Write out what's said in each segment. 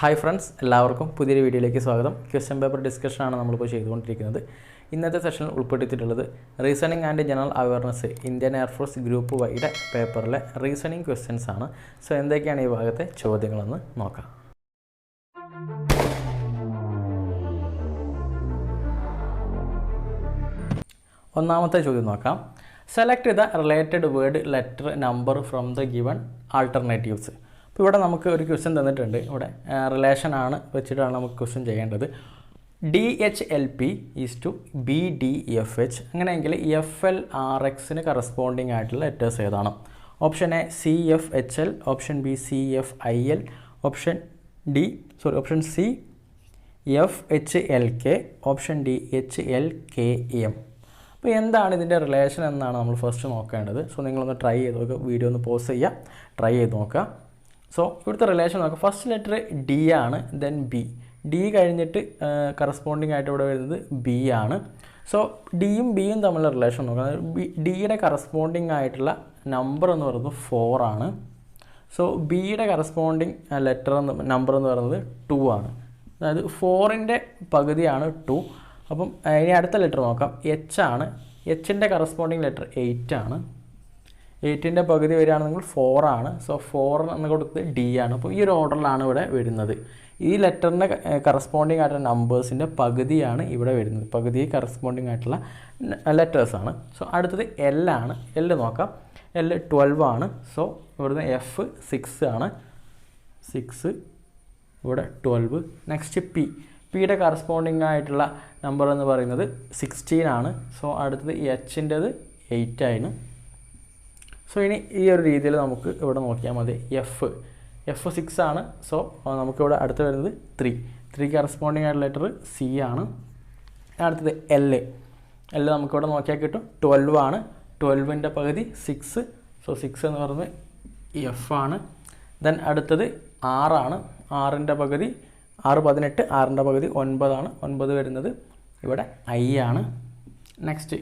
Hi friends, എല്ലാവർക്കും പുതിയൊരു വീഡിയോയിലേക്ക് സ്വാഗതം. ക്വസ്റ്റ്യൻ പേപ്പർ ഡിസ്കഷനാണ് നമ്മളിപ്പോൾ ചെയ്തുകൊണ്ടിരിക്കുന്നത്. ഇന്നത്തെ സെഷനിൽ ഉൾപ്പെടുത്തിയിട്ടുള്ളത് reasoning and general awareness Indian air force group വൈയുടെ പേപ്പറിലെ റീസണിങ് ക്വസ്റ്റ്യൻസ് ആണ്. സോ എന്തൊക്കെയാണ് ഈ ഭാഗത്തെ ചോദ്യങ്ങളെന്ന് നോക്കാം. ഒന്നാമത്തെ ചോദ്യം നോക്കാം. Select the related word, letter, number from the given alternatives. അപ്പോൾ ഇവിടെ നമുക്ക് ഒരു ക്വസ്റ്റ്യൻ തന്നിട്ടുണ്ട്. ഇവിടെ റിലേഷനാണ് വെച്ചിട്ടാണ് നമുക്ക് ക്വസ്റ്റ്യൻ ചെയ്യേണ്ടത്. DHLP is to BDFH. അങ്ങനെയെങ്കിൽ FLRXന് കറസ്പോണ്ടിങ് ആയിട്ടുള്ള ലെറ്റേഴ്സ് ഏതാണ്? Option A CFHL, option B CFIL, option C FHLK, option D HLKM. അപ്പോൾ എന്താണ് ഇതിൻ്റെ റിലേഷൻ എന്നാണ് നമ്മൾ ഫസ്റ്റ് നോക്കേണ്ടത്. സോ നിങ്ങളൊന്ന് ട്രൈ ചെയ്ത് നോക്കുക. വീഡിയോ ഒന്ന് പോസ് ചെയ്യുക, ട്രൈ ചെയ്ത് നോക്കുക. സോ ഇവിടുത്തെ റിലേഷൻ നോക്കുക. ഫസ്റ്റ് ലെറ്റർ D ആണ്, ദെൻ B. D കഴിഞ്ഞിട്ട് കറസ്പോണ്ടിങ് ആയിട്ട് ഇവിടെ വരുന്നത് B ആണ്. സോ ഡിയും ബിയും തമ്മിലുള്ള റിലേഷൻ നോക്കുക. ഡിയുടെ കറസ്പോണ്ടിങ് ആയിട്ടുള്ള നമ്പർ എന്ന് പറയുന്നത് 4 ആണ്. സോ ബിയുടെ കറസ്പോണ്ടിങ് ലെറ്റർ നമ്പർ എന്ന് പറയുന്നത് 2 ആണ്. അതായത് 4ൻ്റെ പകുതിയാണ് 2. അപ്പം ഇനി അടുത്ത ലെറ്റർ നോക്കാം. H ആണ്. Hൻ്റെ കറസ്പോണ്ടിങ് ലെറ്റർ 8 ആണ്. 8ൻ്റെ പകുതി വരികയാണെങ്കിൽ 4 ആണ്. സോ 4 എന്ന് കൊടുത്ത് D ആണ്. അപ്പോൾ ഈ ഒരു ഓർഡറിലാണ് ഇവിടെ വരുന്നത്. ഈ ലെറ്ററിൻ്റെ കറസ്പോണ്ടിങ് ആയിട്ടുള്ള നമ്പേഴ്സിൻ്റെ പകുതിയാണ് ഇവിടെ വരുന്നത്. പകുതി കറസ്പോണ്ടിങ് ആയിട്ടുള്ള ലെറ്റേഴ്സാണ്. സോ അടുത്തത് L ആണ്. L നോക്കാം. L 12 ആണ്. സോ ഇവിടുന്ന് F 6 ആണ്. 6 ഇവിടെ 12. നെക്സ്റ്റ് പിയുടെ കറസ്പോണ്ടിങ് ആയിട്ടുള്ള നമ്പർ എന്ന് പറയുന്നത് 16 ആണ്. സോ അടുത്തത് Hൻ്റെത് 8 ആയിരുന്നു. സോ ഇനി ഈ ഒരു രീതിയിൽ നമുക്ക് ഇവിടെ നോക്കിയാൽ മതി. F 6 ആണ്. സോ നമുക്കിവിടെ അടുത്ത് വരുന്നത് 3 കറസ്പോണ്ടിങ് ആയിട്ടുള്ള ലെറ്റർ C ആണ്. അടുത്തത് L നമുക്കിവിടെ നോക്കിയാൽ കിട്ടും 12 ആണ്. 12ൻ്റെ പകുതി 6. സോ 6 എന്ന് പറയുന്നത് F ആണ്. ദെൻ അടുത്തത് 6 ആണ്. 6ൻ്റെ പകുതി 6 18, 6ൻ്റെ പകുതി 9 ആണ്. 9 വരുന്നത് ഇവിടെ I ആണ്. നെക്സ്റ്റ്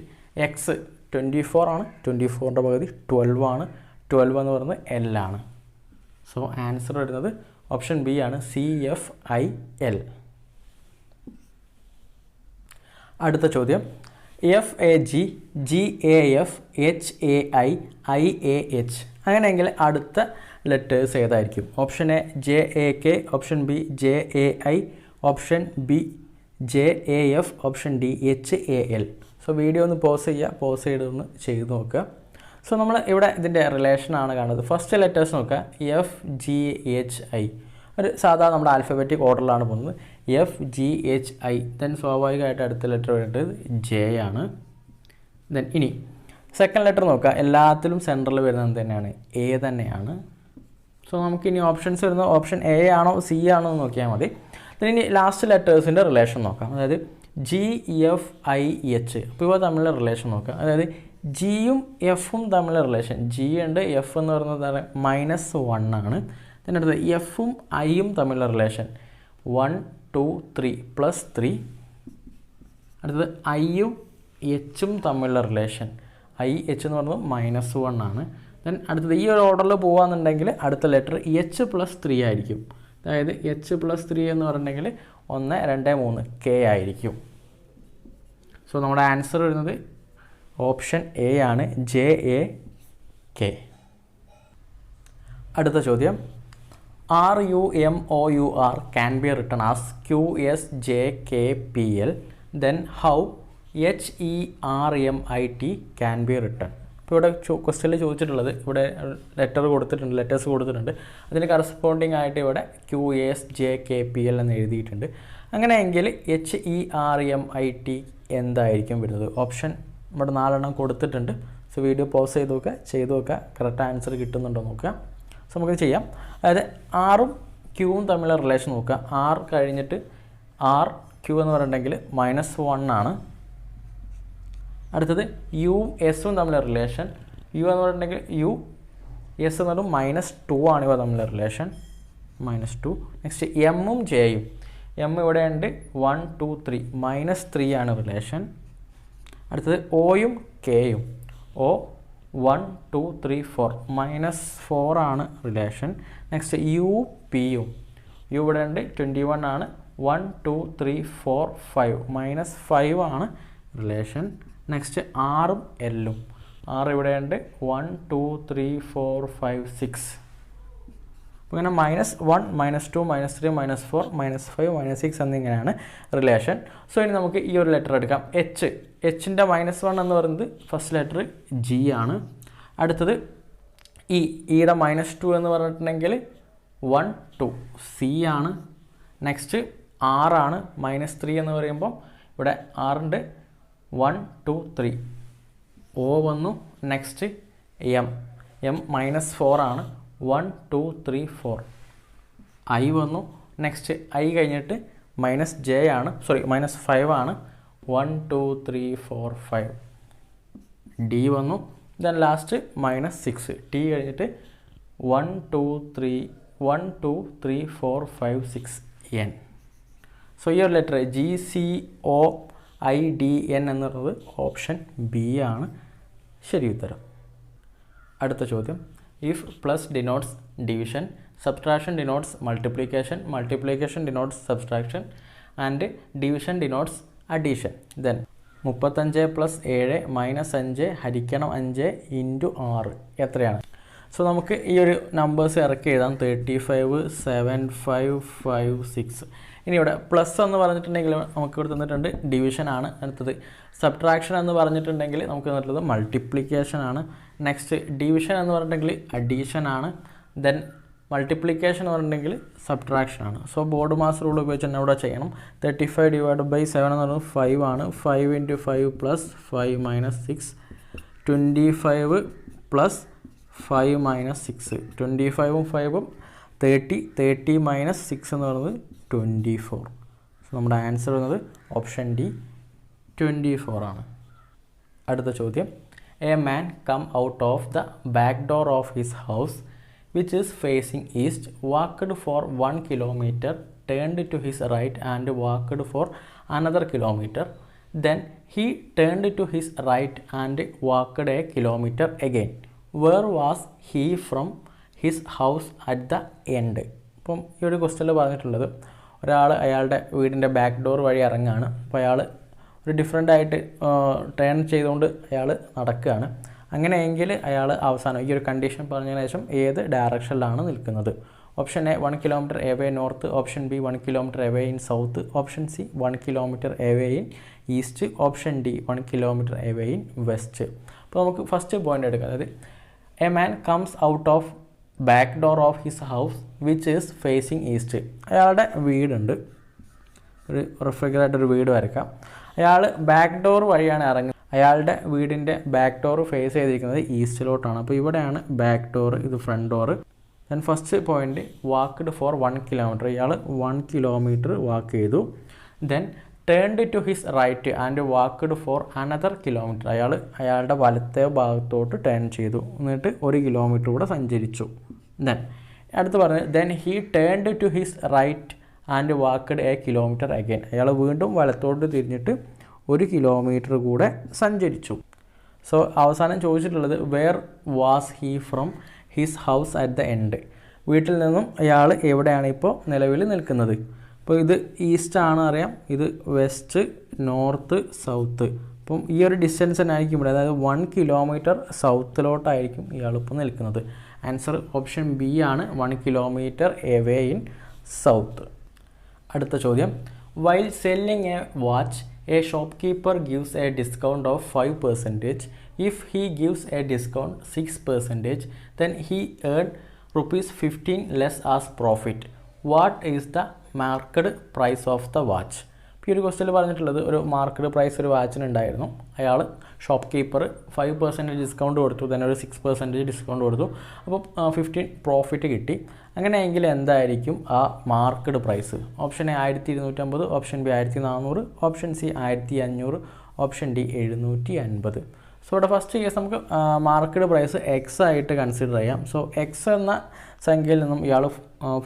X 24 ആണ്. 24ൻ്റെ പകുതി 12 ആണ്. 12 എന്ന് പറയുന്നത് L ആണ്. സോ ആൻസർ വരുന്നത് ഓപ്ഷൻ ബി ആണ്, CFIL. അടുത്ത ചോദ്യം. FAG, GAF, HAI, IAH. അങ്ങനെയെങ്കിൽ അടുത്ത ലെറ്റേഴ്സ് ഏതായിരിക്കും? Option A JAK, option B JAI, option B JAF, option D HAL. So video ഒന്ന് പോസ് ചെയ്യുക. പോസ് ചെയ്തൊന്ന് ചെയ്ത് നോക്കുക. സോ നമ്മൾ ഇവിടെ ഇതിൻ്റെ റിലേഷനാണ് കാണുന്നത്. ഫസ്റ്റ് ലെറ്റേഴ്സ് നോക്കുക. FGHI ഒരു സാധാരണ നമ്മുടെ ആൽഫബറ്റിക് ഓർഡറിലാണ് പോകുന്നത്. FGHI. ദെൻ സ്വാഭാവികമായിട്ട് അടുത്ത ലെറ്റർ വേണ്ടത് J ആണ്. ദെൻ ഇനി സെക്കൻഡ് ലെറ്റർ നോക്കുക. എല്ലാത്തിലും സെൻറ്ററിൽ വരുന്നത് തന്നെയാണ് A തന്നെയാണ്. സോ നമുക്കിനി ഓപ്ഷൻസ് വരുന്നത് ഓപ്ഷൻ A ആണോ C ആണോ എന്ന് നോക്കിയാൽ മതി. ദെൻ ഇനി ലാസ്റ്റ് ലെറ്റേഴ്സിൻ്റെ റിലേഷൻ നോക്കാം. അതായത് GFIH. അപ്പോൾ ഇവ തമ്മിലുള്ള റിലേഷൻ നോക്കാം. അതായത് ജിയും എഫും തമ്മിലുള്ള റിലേഷൻ. G ഉണ്ട്, F എന്ന് പറയുന്നത് -1 ആണ്. then അടുത്തത് എഫും ഐയും തമ്മിലുള്ള റിലേഷൻ 1 2 3 +3. അടുത്തത് ഐയും എച്ചും തമ്മിലുള്ള റിലേഷൻ IH എന്ന് പറയുന്നത് -1 ആണ്. ദെൻ അടുത്തത് ഈ ഒരു ഓർഡറിൽ പോകുകയെന്നുണ്ടെങ്കിൽ അടുത്ത ലെറ്റർ H + 3 ആയിരിക്കും. അതായത് H + 3 എന്ന് പറഞ്ഞിട്ടുണ്ടെങ്കിൽ 1 2 3 K ആയിരിക്കും. സോ നമ്മുടെ ആൻസർ വരുന്നത് ഓപ്ഷൻ A ആണ്, JAK. അടുത്ത ചോദ്യം. RUMOUR can be written as QSJKPL. Then how HERMIT can be written. ഇപ്പോൾ ഇവിടെ ക്വസ്റ്റ്യനിൽ ചോദിച്ചിട്ടുള്ളത്, ഇവിടെ ലെറ്റേഴ്സ് കൊടുത്തിട്ടുണ്ട്. അതിന് കറസ്പോണ്ടിങ് ആയിട്ട് ഇവിടെ QSJKPL എന്ന് എഴുതിയിട്ടുണ്ട്. അങ്ങനെയെങ്കിൽ HERMIT എന്തായിരിക്കും വരുന്നത്? ഓപ്ഷൻ ഇവിടെ 4 എണ്ണം കൊടുത്തിട്ടുണ്ട്. സോ വീഡിയോ പോസ് ചെയ്ത് നോക്കുക കറക്റ്റ് ആൻസർ കിട്ടുന്നുണ്ടോ നോക്കുക. സോ നമുക്ക് ചെയ്യാം. അതായത് ആറും ക്യൂവും തമ്മിലുള്ള റിലേഷൻ നോക്കുക. R കഴിഞ്ഞിട്ട് RQ എന്ന് പറഞ്ഞിട്ടുണ്ടെങ്കിൽ -1 ആണ്. അടുത്തത് യുവും എസും തമ്മിലുള്ള റിലേഷൻ. U എന്ന് പറഞ്ഞിട്ടുണ്ടെങ്കിൽ US എന്ന് പറഞ്ഞാൽ -2 ആണ് ഇവ തമ്മിലുള്ള റിലേഷൻ, -2. നെക്സ്റ്റ് എമ്മും ജെയും. M ഇവിടെ ഉണ്ട് 1 2 3 -3 ആണ് റിലേഷൻ. അടുത്തത് ഒയും കെയും. O 1 2 3 4 -4 ആണ് റിലേഷൻ. നെക്സ്റ്റ് യു പിയും യു ഇവിടെ ഉണ്ട് 21 ആണ്. 1 2 3 4 5 -5 ആണ് റിലേഷൻ. നെക്സ്റ്റ് ആറും എല്ലും. 6 ഇവിടെയുണ്ട്. 1 2 3 4 5 6. അപ്പോൾ ഇങ്ങനെ -1 -2 -3 -4 -5 -6 എന്നിങ്ങനെയാണ് റിലേഷൻ. സോ ഇനി നമുക്ക് ഈ ഒരു ലെറ്റർ എടുക്കാം. എച്ചിൻ്റെ -1 എന്ന് പറയുന്നത് ഫസ്റ്റ് ലെറ്റർ ജി ആണ്. അടുത്തത് ഇയുടെ -2 എന്ന് പറഞ്ഞിട്ടുണ്ടെങ്കിൽ 1 2 സി ആണ്. നെക്സ്റ്റ് ആറാണ്. -3 എന്ന് പറയുമ്പോൾ ഇവിടെ ആറുണ്ട്. 1 2 3 ഒ വന്നു. നെക്സ്റ്റ് എം -4 ആണ്. 1 2 3 4 ഐ വന്നു. നെക്സ്റ്റ് ഐ കഴിഞ്ഞിട്ട് -j ആണ്, സോറി -5 ആണ്. 1 2 3 4 5 ഡി വന്നു. ദെൻ ലാസ്റ്റ് -6 ടി കഴിഞ്ഞിട്ട് 1 2 3 4 5 6 എൻ. സോ ഈ ഒരു ലെറ്റർ GCOIDN എന്നുള്ളത് ഓപ്ഷൻ ബി ആണ് ശരി ഉത്തരം. അടുത്ത ചോദ്യം. If plus denotes division, subtraction denotes multiplication, multiplication denotes subtraction and division denotes addition, then 35 + 7 -5 ഹരിക്കണം 5 × 6 എത്രയാണ്? സോ നമുക്ക് ഈ ഒരു നമ്പേഴ്സ് ഇറക്കി എഴുതാം. 35 7 5 5 6. ഇനി ഇവിടെ പ്ലസ് എന്ന് പറഞ്ഞിട്ടുണ്ടെങ്കിൽ നമുക്ക് ഇവിടെ തന്നിട്ടുണ്ട് ഡിവിഷൻ ആണ്. അടുത്തത് സബ്ട്രാക്ഷൻ എന്ന് പറഞ്ഞിട്ടുണ്ടെങ്കിൽ നമുക്ക് തന്നിട്ടുള്ളത് മൾട്ടിപ്ലിക്കേഷൻ ആണ്. നെക്സ്റ്റ് ഡിവിഷൻ എന്ന് പറഞ്ഞിട്ടുണ്ടെങ്കിൽ അഡീഷൻ ആണ്. ദെൻ മൾട്ടിപ്ലിക്കേഷൻ എന്ന് പറഞ്ഞിട്ടുണ്ടെങ്കിൽ സബ്ട്രാക്ഷൻ ആണ്. സോ ബോർഡ് മാസ് റൂൾ ഉപയോഗിച്ച് തന്നെ ഇവിടെ ചെയ്യണം. 35 ÷ 7 എന്ന് പറയുന്നത് 5 ആണ്. 5 × 5 + 5 -6 25 + 5 -6 25ഉം 5ഉം 30 30 - 6 എന്ന് പറയുന്നത് 24. സോ നമ്മുടെ ആൻസർ വരുന്നത് ഓപ്ഷൻ ഡി 24 ആണ്. അടുത്ത ചോദ്യം. A man come out of the back door of his house which is facing east, walked for 1 kilometer, turned to his right and walked for another kilometer. Then he turned to his right and walked a kilometer again. Where was he from his house at the end? അപ്പം ഈ ഒരു ക്വസ്റ്റ്യനിൽ പറഞ്ഞിട്ടുള്ളത് ഒരാൾ അയാളുടെ വീടിൻ്റെ back door വഴി ഇറങ്ങുകയാണ്. അപ്പോൾ അയാൾ ഒരു ഡിഫറെൻ്റ് ആയിട്ട് ടേൺ ചെയ്തുകൊണ്ട് അയാൾ നടക്കുകയാണ്. അങ്ങനെയെങ്കിൽ അയാൾ അവസാനം ഈ ഒരു കണ്ടീഷൻ പറഞ്ഞതിന് ശേഷം ഏത് ഡയറക്ഷനിലാണ് നിൽക്കുന്നത്? Option A 1 kilometre away north, option B 1 kilometre away in south, option C 1 kilometre away in east, option D 1 kilometre away in west. അപ്പോൾ നമുക്ക് ഫസ്റ്റ് പോയിന്റ് എടുക്കാം. അതായത് a man comes out of back door of his house which is facing east. അയാളുടെ വീടുണ്ട്, ഒരു refrigerator വീട് വരയ്ക്കാം. അയാൾ ബാക്ക് ഡോർ വഴിയാണ് ഇറങ്ങുന്നത്. അയാളുടെ വീടിൻ്റെ ബാക്ക് ഡോർ ഫേസ് ചെയ്തിരിക്കുന്നത് ഈസ്റ്റിലോട്ടാണ്. അപ്പോൾ ഇവിടെയാണ് ബാക്ക് ഡോർ, ഇത് front door. Then first point walked for 1 kilometre. ഇയാൾ 1 കിലോമീറ്റർ വാക്ക് ചെയ്തു. Then turned to his right and walked for another kilometre. അയാളുടെ വലത്തെ ഭാഗത്തോട്ട് ടേൺ ചെയ്തു, എന്നിട്ട് 1 കിലോമീറ്റർ കൂടെ സഞ്ചരിച്ചു. ദെൻ അടുത്ത് പറഞ്ഞത് then he turned to his right and walked a kilometre again. അയാൾ വീണ്ടും വലത്തോട്ട് തിരിഞ്ഞിട്ട് 1 കിലോമീറ്റർ കൂടെ സഞ്ചരിച്ചു. സോ അവസാനം ചോദിച്ചിട്ടുള്ളത് where was he from his house at the end. വീട്ടിൽ നിന്നും അയാൾ എവിടെയാണ് ഇപ്പോൾ നിലവിൽ നിൽക്കുന്നത്? അപ്പോൾ ഇത് ഈസ്റ്റ് ആണ് അറിയാം, ഇത് വെസ്റ്റ്, നോർത്ത്, സൗത്ത്. അപ്പം ഈ ഒരു ഡിസ്റ്റൻസ് തന്നെയായിരിക്കും ഇവിടെ, അതായത് 1 കിലോമീറ്റർ സൗത്തിലോട്ടായിരിക്കും ഇയാളിപ്പോൾ നിൽക്കുന്നത്. ആൻസർ ഓപ്ഷൻ ബി ആണ്, 1 കിലോമീറ്റർ എവേ ഇൻ സൗത്ത്. അടുത്ത ചോദ്യം. While selling A watch a shopkeeper gives a discount of 5%. If he gives a discount 6%, then he earned ₹15 less as profit. What is the market price of the watch? ഇപ്പോൾ ഈ ഒരു ക്വസ്റ്റ്യനിൽ പറഞ്ഞിട്ടുള്ളത് ഒരു market price ഒരു വാച്ചിനുണ്ടായിരുന്നു. അയാൾ shop keeper 5% discount കൊടുത്തു, തന്നെ ഒരു 6% ഡിസ്കൗണ്ട് കൊടുത്തു. അപ്പോൾ 15 പ്രോഫിറ്റ് കിട്ടി. അങ്ങനെയെങ്കിൽ എന്തായിരിക്കും ആ market price? Option A 1250, option B 1400, option C 1500, option D 750. So ഇവിടെ ഫസ്റ്റ് കേസ് നമുക്ക് മാർക്കറ്റ് പ്രൈസ് എക്സ് ആയിട്ട് കൺസിഡർ ചെയ്യാം. സോ എക്സ് എന്ന സംഖ്യയിൽ നിന്നും ഇയാൾ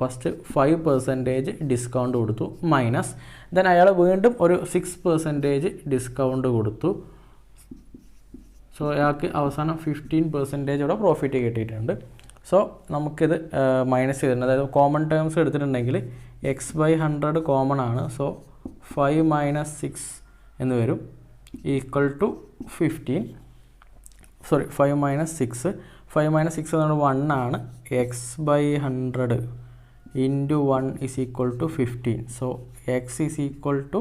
ഫസ്റ്റ് 5% ഡിസ്കൗണ്ട് കൊടുത്തു, മൈനസ് ദെൻ അയാൾ വീണ്ടും ഒരു 6% ഡിസ്കൗണ്ട് കൊടുത്തു. സോ അയാൾക്ക് അവസാനം 15% ഇവിടെ പ്രോഫിറ്റ് കിട്ടിയിട്ടുണ്ട്. സോ നമുക്കിത് മൈനസ് ചെയ്തിട്ടുണ്ട്. അതായത് കോമൺ ടേംസ് എടുത്തിട്ടുണ്ടെങ്കിൽ x/100 കോമൺ ആണ്. സോ 5 മൈനസ് 6 എന്ന് വരും ഈക്വൽ ടു 15. സോറി 5 മൈനസ് 6 എന്നുള്ളത് 1 ആണ്. x/100 into 1 is equal to 15. So x is equal to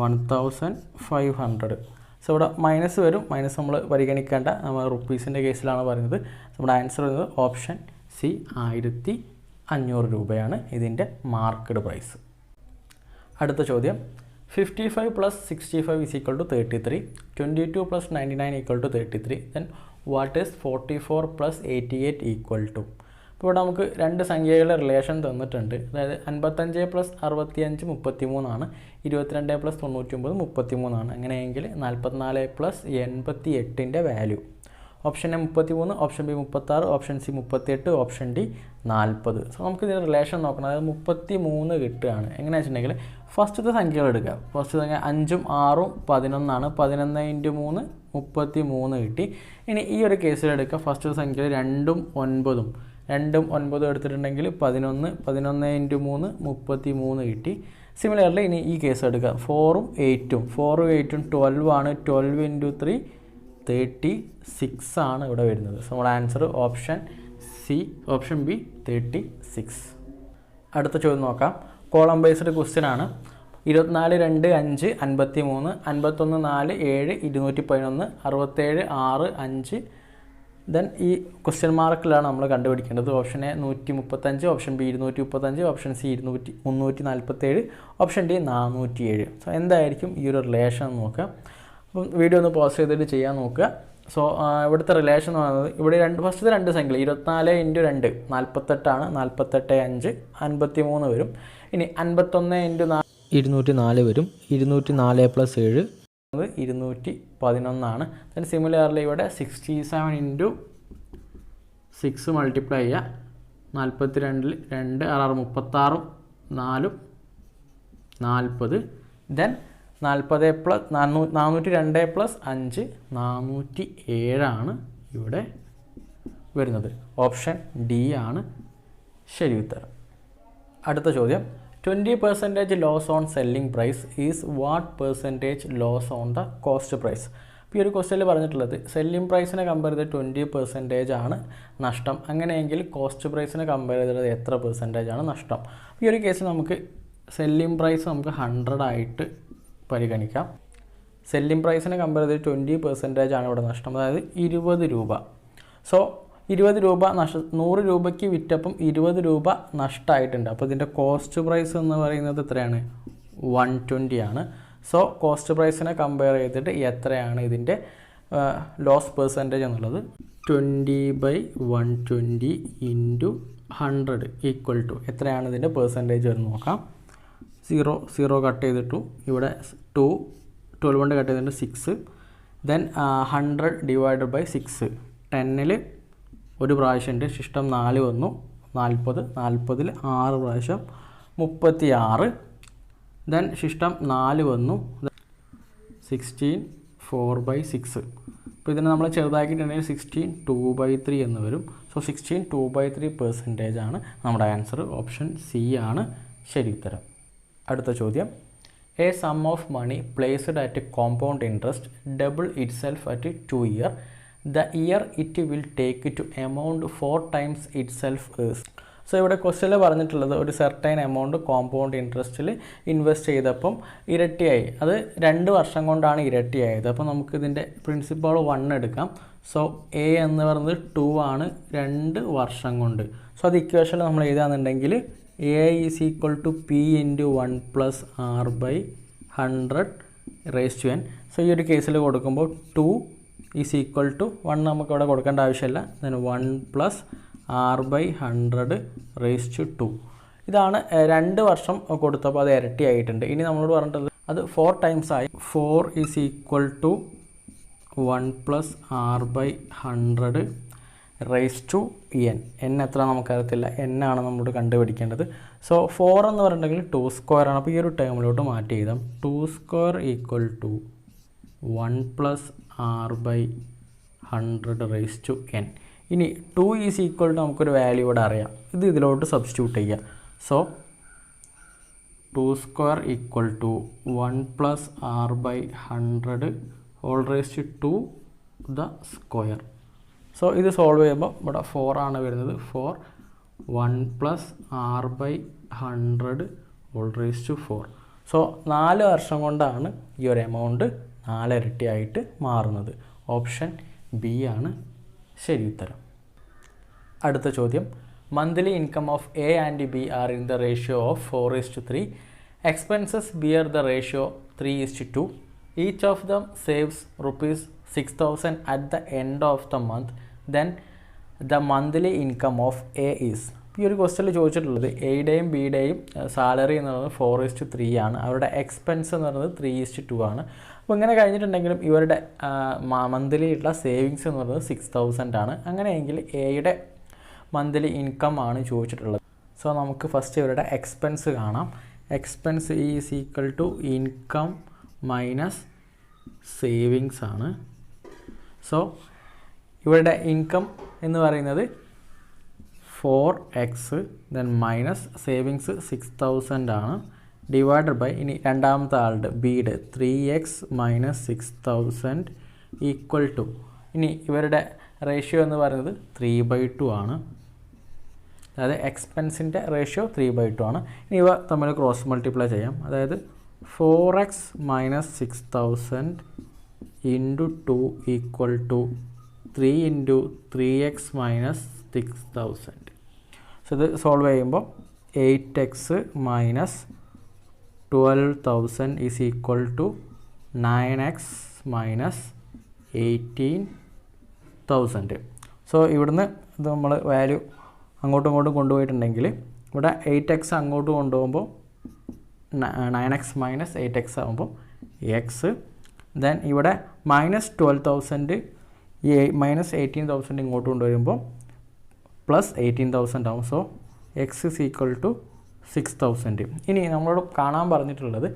1500. So ഇവിടെ മൈനസ് വരും. മൈനസ് നമ്മൾ പരിഗണിക്കേണ്ട, നമ്മൾ റുപ്പീസിൻ്റെ കേസിലാണ് പറയുന്നത്. നമ്മുടെ ആൻസർ വരുന്നത് ഓപ്ഷൻ സി 1500 രൂപയാണ് ഇതിൻ്റെ മാർക്കറ്റ് പ്രൈസ്. അടുത്ത ചോദ്യം, 55 plus 65 is equal to 33, 22 plus 99 equal to 33, then what is 44 plus 88 equal to. ഇപ്പോൾ ഇവിടെ നമുക്ക് രണ്ട് സംഖ്യകളുടെ റിലേഷൻ തന്നിട്ടുണ്ട്. അതായത് 55 പ്ലസ് 65 33 ആണ്, 22 പ്ലസ് 99 33 ആണ്. അങ്ങനെയെങ്കിൽ 44 പ്ലസ് 88ൻ്റെ value option A 33, option B 36, option C 38, option D 40. So നമുക്ക് ഇതിൻ്റെ റിലേഷൻ നോക്കണം. അതായത് 33 കിട്ടുകയാണ്. എങ്ങനെയാണെന്ന് വെച്ചിട്ടുണ്ടെങ്കിൽ ഫസ്റ്റത്തെ സംഖ്യകൾ എടുക്കുക. ഫസ്റ്റ് സംഖ്യ 5ഉം 6ഉം 11 11 × 3 33 കിട്ടി. ഇനി ഈ ഒരു കേസിൽ എടുക്കുക. ഫസ്റ്റ് സംഖ്യ 2ഉം 9ഉം 2ഉം 9ഉം എടുത്തിട്ടുണ്ടെങ്കിൽ 11 × 3 33 കിട്ടി. സിമിലർലി ഇനി ഈ കേസ് എടുക്കുക. 4ഉം 8ഉം 12 ആണ്. 12 × 3 36 ആണ് ഇവിടെ വരുന്നത്. സോ നമ്മുടെ ആൻസർ ഓപ്ഷൻ ബി 36. അടുത്ത ചോദ്യം നോക്കാം. കോളം ബേസ്ഡ് ക്വസ്റ്റ്യൻ ആണ്. 24 2 5 53, 51 4 7 211, 67 6 5. ദെൻ ഈ ക്വസ്റ്റ്യൻ മാർക്കിലാണ് നമ്മൾ കണ്ടുപിടിക്കേണ്ടത്. Option A 135, option B 235, option C 347, option D 407. So എന്തായിരിക്കും ഈ ഒരു റിലേഷൻ നോക്കുക. അപ്പം വീഡിയോ ഒന്ന് പോസ് ചെയ്തിട്ട് ചെയ്യാൻ നോക്കുക. സോ ഇവിടുത്തെ റിലേഷൻ എന്ന് പറയുന്നത് ഇവിടെ ഫസ്റ്റത്തെ രണ്ട് സംഖ്യകൾ 24 × 2 48 ആണ്. 48 5 53 വരും. ഇനി 51 × 4 204 വരും. 204 + 7 211 ആണ്. ദെൻ സിമിലർലി ഇവിടെ 67 × 6 മൾട്ടിപ്ലൈ ചെയ്യുക. 42 2 6 36 4 40. ദെൻ 40 + 402 + 5 407 ആണ് ഇവിടെ വരുന്നത്. ഓപ്ഷൻ ഡി ആണ് ശരി ഉത്തരം. അടുത്ത ചോദ്യം, 20% loss on selling price is what percentage loss on the cost price. ഇപ്പോൾ ഈ ഒരു ക്വസ്റ്റ്യനിൽ പറഞ്ഞിട്ടുള്ളത് സെല്ലിംഗ് പ്രൈസിനെ കമ്പയർ ചെയ്ത് 20% ആണ് നഷ്ടം. അങ്ങനെയെങ്കിൽ കോസ്റ്റ് പ്രൈസിനെ കമ്പയർ ചെയ്തത് എത്ര പെർസെൻറ്റേജ് ആണ് നഷ്ടം. ഈ ഒരു കേസിൽ നമുക്ക് സെല്ലിംഗ് പ്രൈസ് നമുക്ക് 100 ആയിട്ട് പരിഗണിക്കാം. സെല്ലിംഗ് പ്രൈസിനെ കമ്പയർ ചെയ്ത് 20% ആണ് ഇവിടെ നഷ്ടം. അതായത് 20 രൂപ. സോ 20 രൂപ 100 രൂപയ്ക്ക് വിറ്റപ്പം 20 രൂപ നഷ്ടമായിട്ടുണ്ട്. അപ്പോൾ ഇതിൻ്റെ കോസ്റ്റ് പ്രൈസ് എന്ന് പറയുന്നത് എത്രയാണ്? 120 ആണ്. സോ കോസ്റ്റ് പ്രൈസിനെ കമ്പയർ ചെയ്തിട്ട് എത്രയാണ് ഇതിൻ്റെ ലോസ് പെർസെൻറ്റേജ് എന്നുള്ളത് 20/120 × 100 ഈക്വൽ ടു എത്രയാണ് ഇതിൻ്റെ പെർസെൻറ്റേജ് എന്ന് നോക്കാം. 0 കട്ട് ചെയ്തിട്ടു. ഇവിടെ 2 12 കൊണ്ട് കട്ട് ചെയ്തിട്ട് 6. ദെൻ 100 / 6. 10ൽ ഒരു പ്രാവശ്യമുണ്ട്. ശിഷ്ടം 4 വന്നു. 40 40ൽ 6 പ്രാവശ്യം 36. ദെൻ ശിഷ്ടം 4 വന്നു. 16 4/6. അപ്പോൾ ഇതിനെ നമ്മൾ ചെറുതാക്കിയിട്ടുണ്ടെങ്കിൽ 16 2/3 എന്ന് വരും. സോ 16 2/3% ആണ് നമ്മുടെ ആൻസർ. ഓപ്ഷൻ സി ആണ് ശരി ഉത്തരം. അടുത്ത ചോദ്യം, a sum of money placed at compound interest double it self at 2 year. The year it will take to amount 4 times itself is. So ഇവിടെ ക്വസ്റ്റ്യനിൽ പറഞ്ഞിട്ടുള്ളത് ഒരു സെർട്ടൈൻ എമൗണ്ട് കോമ്പൗണ്ട് ഇൻട്രസ്റ്റിൽ ഇൻവെസ്റ്റ് ചെയ്തപ്പം ഇരട്ടിയായി. അത് 2 വർഷം കൊണ്ടാണ് ഇരട്ടിയായത്. അപ്പോൾ നമുക്ക് ഇതിൻ്റെ പ്രിൻസിപ്പൾ 1 എടുക്കാം. സോ എ എന്ന് പറയുന്നത് 2 ആണ് 2 വർഷം കൊണ്ട്. സോ അത് ഇക്വേഷനിൽ നമ്മൾ എഴുതാന്നുണ്ടെങ്കിൽ A is equal to P × 1 + r/100 raise to n. So ഈ ഒരു കേസിൽ കൊടുക്കുമ്പോൾ 2 ഈസ് ഈക്വൽ ടു 1 നമുക്ക് ഇവിടെ കൊടുക്കേണ്ട ആവശ്യമില്ല. Then 1 + r/100 raise to 2. ഇതാണ് 2 വർഷം കൊടുത്തപ്പോൾ അത് ഇരട്ടിയായിട്ടുണ്ട്. ഇനി നമ്മളോട് പറഞ്ഞിട്ടുള്ളത് അത് 4 ടൈംസ് ആയി. 4 is equal to 1 + r/100 raise to n. n എത്ര നമുക്കറിയത്തില്ല. n ആണ് നമ്മളോട് കണ്ടുപിടിക്കേണ്ടത്. സോ 4 എന്ന് പറഞ്ഞിട്ടുണ്ടെങ്കിൽ 2² ആണ്. അപ്പോൾ ഈ ഒരു ടേമിലോട്ട് മാറ്റി എഴുതാം. 2² equal to 1 + r/100 raise to n. ഇനി 2 ഈസ് ഈക്വൽ ടു നമുക്കൊരു വാല്യൂ ഇവിടെ അറിയാം, ഇത് ഇതിലോട്ട് സബ്സ്റ്റിറ്റ്യൂട്ട് ചെയ്യുക. So 2 square equal to 1 plus r by 100 whole raised to the square. So ഇത് സോൾവ് ചെയ്യുമ്പോൾ ഇവിടെ 4 ആണ് വരുന്നത്. 4 1 പ്ലസ് r ബൈ 100 ഹോൾ റേസ്റ്റ് 4. സോ 4 വർഷം കൊണ്ടാണ് ഈ ഒരു എമൗണ്ട് 4 ഇരട്ടിയായിട്ട് മാറുന്നത്. ഓപ്ഷൻ ബി ആണ് ശരി ഉത്തരം. അടുത്ത ചോദ്യം, monthly income of A and B are in the ratio of 4:3. Expenses beer the ratio 3:2. Each of them saves ₹6,000 at the end of the month. Then the monthly income of A is. ഈ ഒരു ക്വസ്റ്റ്യനിൽ ചോദിച്ചിട്ടുള്ളത് എയുടെയും ബിയുടെയും salary എന്ന് പറയുന്നത് 4:3 ആണ്, അവരുടെ expense എന്ന് പറയുന്നത് 3:2 ആണ്. അപ്പോൾ ഇങ്ങനെ കഴിഞ്ഞിട്ടുണ്ടെങ്കിലും ഇവരുടെ മന്ത്ലി ഉള്ള സേവിങ്സ് എന്ന് പറയുന്നത് 6,000 ആണ്. അങ്ങനെയെങ്കിൽ എയുടെ മന്ത്ലി ഇൻകം ആണ് ചോദിച്ചിട്ടുള്ളത്. സോ നമുക്ക് ഫസ്റ്റ് ഇവരുടെ എക്സ്പെൻസ് കാണാം. Expense is equal to income minus savings ആണ്. സോ ഇവരുടെ ഇൻകം എന്ന് പറയുന്നത് 4x, ദെൻ മൈനസ് സേവിങ്സ് 6,000 ആണ്, ഡിവൈഡഡ് ബൈ ഇനി രണ്ടാമത്തെ ആളുടെ ബിയുടെ 3x മൈനസ് 6,000 ഈക്വൽ ടു ഇനി ഇവരുടെ റേഷ്യോ എന്ന് പറയുന്നത് 3/2 ആണ്. അതായത് എക്സ്പെൻസിൻ്റെ റേഷ്യോ 3/2 ആണ്. ഇനി ഇവ തമ്മിൽ ക്രോസ് മൾട്ടിപ്ലൈ ചെയ്യാം. അതായത് 4x minus 6,000 into 2 equal to 3 into 3x minus 6,000. So ഇത് സോൾവ് ചെയ്യുമ്പോൾ 8x minus 12,000 is equal to 9x minus 18,000. So ഇവിടുന്ന് ഇത് നമ്മൾ വാല്യൂ അങ്ങോട്ടും ഇങ്ങോട്ടും കൊണ്ടുപോയിട്ടുണ്ടെങ്കിൽ ഇവിടെ 8x അങ്ങോട്ട് കൊണ്ടുപോകുമ്പോൾ 9x മൈനസ് 8x ആകുമ്പോൾ x. ദെൻ ഇവിടെ മൈനസ് 12,000 ഈ മൈനസ് 18,000 ഇങ്ങോട്ട് കൊണ്ടുവരുമ്പോൾ പ്ലസ് 18,000 ആവും. So X is equal to 6,000. ഇനി നമ്മളോട് കാണാൻ പറഞ്ഞിട്ടുള്ളത്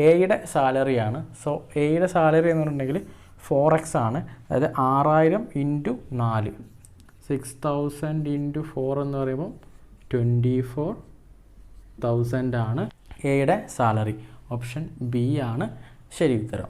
എയുടെ സാലറിയാണ്. സോ എയുടെ സാലറി എന്ന് പറഞ്ഞിട്ടുണ്ടെങ്കിൽ 4x ആണ്, അതായത് 6,000 ഇൻറ്റു 4, 6,000 ഇൻറ്റു 4 എന്ന് പറയുമ്പോൾ 24,000 ആണ് എയുടെ സാലറി. ഓപ്ഷൻ ബി ആണ് ശരി ഉത്തരം.